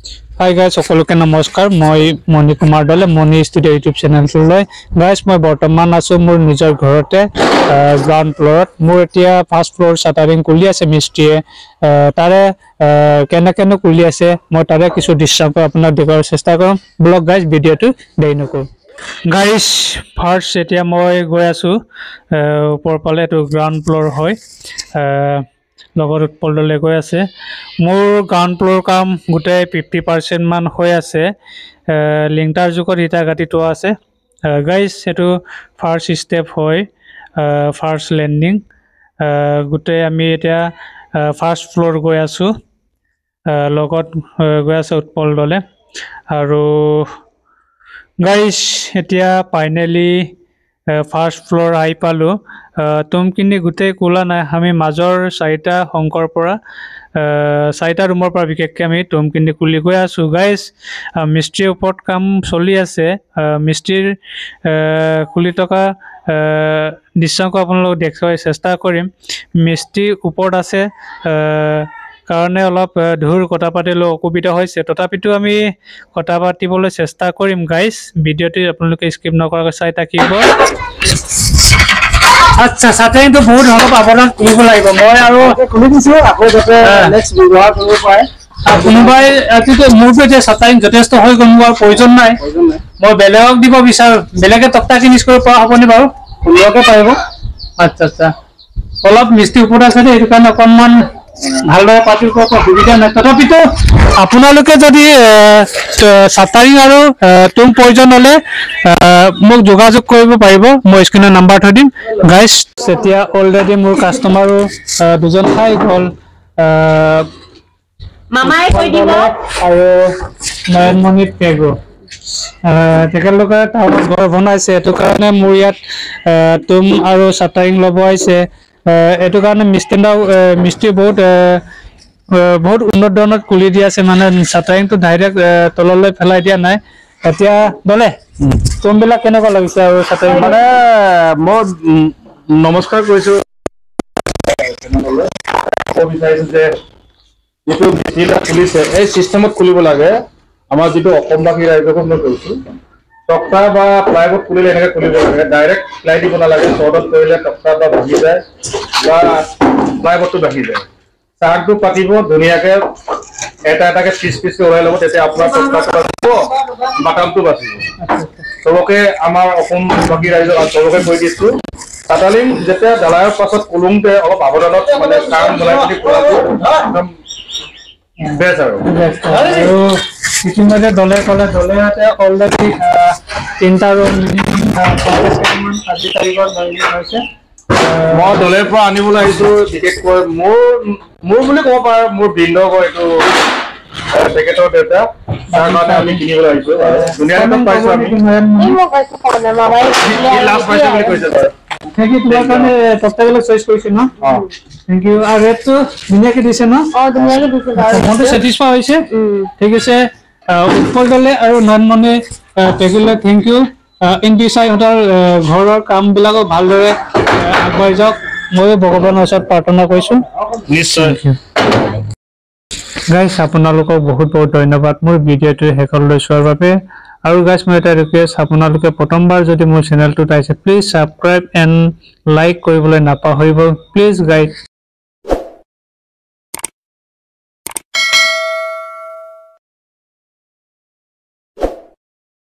Hi guys, সকলোকে নমস্কাৰ মই মণি কুমাৰ দলে মণি ষ্টুডিঅ ইউটিউব চেনেলটোলৈ গাইজ মই বৰ্তমান আছো মোৰ নিজৰ ঘৰতে গ্ৰাউণ্ড ফ্ল'ৰত মোৰ এতিয়া ফাৰ্ষ্ট ফ্ল'ৰ শাটাৰিং খুলি আছে মিস্ত্ৰীয়ে তাৰে কেনেকেনো খুলি আছে মই তাৰে কিছু দৃশ্যাংশ আপোনাক দেখুৱাৰ চেষ্টা কৰিম ব্লগ গাইজ ভিডিঅ'টো দেৰি নকৰোঁ গাইজ ফাৰ্ষ্ট এতিয়া মই গৈ আছো ওপৰ পালে এইটো গ্ৰাউণ্ড ফ্ল'ৰ হয় লগৰ উৎপল দলে গৈ আছে মোৰ গ্ৰাউণ্ড ফ্ল'ৰ কাম গোটেই 50% মান হৈ আছে লিংটাৰ যুগত ইটা গাঁঠি থোৱা আছে গাইজ এইটো ফাৰ্ষ্ট ষ্টেপ হয় ফাৰ্ষ্ট লেণ্ডিং গোটেই আমি এতিয়া ফাৰ্ষ্ট ফ্ল'ৰ গৈ আছো লগত গৈ আছে উৎপল দলে আৰু গাইজ এতিয়া ফাইনেলি ফাৰ্ষ্ট ফ্ল'ৰ আহি পালোঁ তুমখিনি গোটেই কোলা নাই আমি মাজৰ চাৰিটা শংকৰ পৰা চাৰিটা ৰুমৰ পৰা বিশেষকৈ আমি তুমখিনি খুলি গৈ আছোঁ গাইজ মিস্ত্ৰীৰ ওপৰত কাম চলি আছে মিস্ত্ৰীৰ খুলি থকা দৃশ্যাংশ আপোনালোকক দেখুৱাই চেষ্টা কৰিম মিস্ত্ৰীৰ ওপৰত আছে কাৰণে অলপ ধূৰ কথা পাতিলেও অসুবিধা হৈছে তথাপিতো আমি কথা পাতিবলৈ চেষ্টা কৰিম গাইজ ভিডিঅ'টো আপোনালোকে স্কিপ নকৰাকৈ চাই থাকিব আচ্ছা সাধাৰণতে বহুত অলপ আৱৰণ খুলিব লাগিব মই আৰু খুলি দিছোঁ আকৌ যাতে নেক্সট ব্যৱহাৰ কৰিব পাৰে কোনোবাই মোৰতো এতিয়া চাটাৰিং যথেষ্ট হৈ গ'ল মোৰ প্ৰয়োজন নাই মই বেলেগক দিব বিচাৰোঁ বেলেগে তক্তা কিনিজ কৰিব পৰা হ'বনে বাৰু খুলিবকে পাৰিব আচ্ছা আচ্ছা অলপ মিস্ত্ৰী ওপৰত আছে দেই সেইটো কাৰণে অকণমান ভালদৰে পাতিব পৰা সুবিধা নাই তথাপিতো আপোনালোকে যদি চাটাৰিং আৰু তুম প্ৰয়োজন হ'লে মোক যোগাযোগ কৰিব পাৰিব মই স্ক্ৰীনৰ নাম্বাৰ থৈ দিম গাইজ এতিয়া অলৰেডি মোৰ কাষ্টমাৰো দুজন খাই গ'ল মামাই কৈ দিব আৰু নয়নমণি পেগু তেখেতলোকে টাউনত ঘৰ বনাইছে সেইটো কাৰণে মোৰ ইয়াত তুম আৰু চাটাৰিং ল'ব আহিছে এইটো কাৰণে মিস্ত্ৰী বহুত উন্নত ধৰণত খুলি দি আছে মানে চাটাৰিংটো ডাইৰেক্ট তললৈ পেলাই দিয়া নাই এতিয়া দলে তুমবিলাক কেনেকুৱা লাগিছে আৰু চাটাৰিং মানে মই নমস্কাৰ কৰিছোঁ বিচাৰিছোঁ যে যিটো মিস্ত্ৰীবিলাক খুলিছে এই চিষ্টেমত খুলিব লাগে আমাৰ যিটো অসমবাসী ৰাইজকো মই কৈছোঁ টক্টা বা প্লাইবোৰ্ড খুলিলে এনেকৈ খুলিব লাগে ডাইৰেক্ট প্লাই দিব নালাগে চৰ্টত কৰিলে টক্টা বা ভাঙি যায় বা প্লাইবোৰ্ডটো ভাঙি যায় চাৰ্টটো পাতিব ধুনীয়াকৈ এটা এটাকৈ পিচকৈ ওলাই ল'ব তেতিয়া আপোনাৰ টক্টা বাটামটো বাচিব চবকে আমাৰ অসমবাসী ৰাইজক চবকে কৈ দিছোঁ চাটাৰিং যেতিয়া ঢালাইৰ পাছত কুলুংতে অলপ আৱৰণত মানে কাৰণ বনাই পিনি কৰাটো একদম বেষ্ট আৰু ইতিমধ্যে দলে ক'লে দলে অলৰেডি 3টা ৰুম আজি তাৰিখত হৈছে মই দলেৰ পৰা আনিবলৈ আহিছোঁ বিশেষকৈ মোৰ বুলি ক'ব পাৰে মোৰ বৃন্দক এইটো পেকেটৰ দেউতা তাৰ কাৰণে আমি কিনিবলৈ আহিছোঁ ধুনীয়াকৈ পাইছোঁ আমি লাভ পাইছোঁ বুলি কৈছে ছাৰ থেংক ইউ তোমাৰ কাৰণে টক্টাবিলাক চইচ কৰিছে ন থেংক ইউ আৰু ৰেটটো ধুনীয়াকৈ দিছে ন ধুনীয়াকৈ দিছে মনটো ছেটিছফাই হৈছে ঠিক আছে উৎপল দলে আৰু নয়নমণি পেগুলৈ থেংক ইউ ইন ফিউচাৰ ঘৰৰ কামবিলাকো ভালদৰে আগবাঢ়ি যাওক ময়ো ভগৱানৰ ওচৰত প্ৰাৰ্থনা কৰিছোঁ নিশ্চয় গাইজ আপোনালোকক বহুত বহুত ধন্যবাদ মোৰ ভিডিঅ'টো শেষলৈ চোৱাৰ বাবে আৰু গাইজ মই এটা ৰিকুৱেষ্ট আপোনালোকে প্ৰথমবাৰ যদি মোৰ চেনেলটোত আহিছে প্লিজ ছাবস্ক্ৰাইব এণ্ড লাইক কৰিবলৈ নাপাহৰিব প্লিজ গাইজ